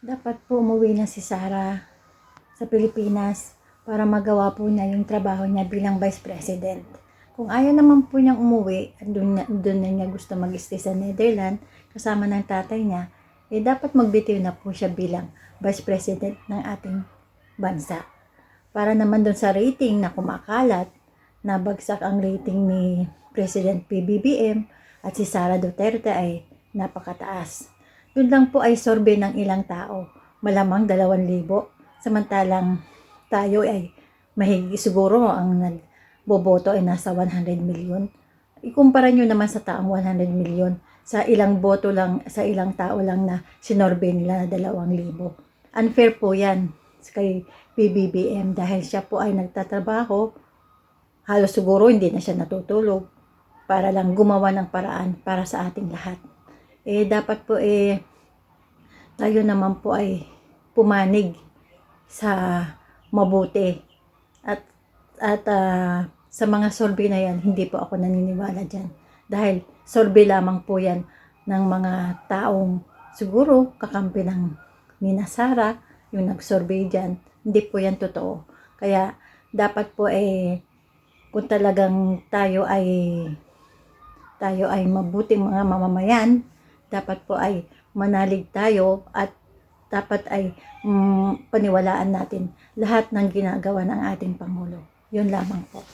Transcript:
Dapat po umuwi na si Sara sa Pilipinas para magawa po niya yung trabaho niya bilang Vice President. Kung ayaw naman po niyang umuwi at doon na niya gusto mag-stay sa Netherlands kasama ng tatay niya, dapat magbitiw na po siya bilang Vice President ng ating bansa. Para naman doon sa rating na kumakalat, nabagsak ang rating ni President PBBM at si Sara Duterte ay napakataas. Doon lang po ay survey ng ilang tao, malamang 2,000. Samantalang tayo ay mahigit siguro ang nagboboto ay nasa 100 million. Ikumpara nyo naman sa taong 100 million sa ilang boto lang, sa ilang tao lang na sinorbe nila na 2,000. Unfair po yan kay PBBM dahil siya po ay nagtatrabaho. Halos siguro hindi na siya natutulog para lang gumawa ng paraan para sa ating lahat. Dapat po tayo naman po ay pumanig sa mabuti at sa mga survey na yan, hindi po ako naniniwala dyan dahil survey lamang po yan ng mga taong siguro kakampi ng Nina Sara, yung nag-survey dyan. Hindi po yan totoo. Kaya dapat po kung talagang tayo ay mabuting mga mamamayan, dapat po ay manalig tayo at dapat ay paniwalaan natin lahat ng ginagawa ng ating Pangulo. Yun lamang po.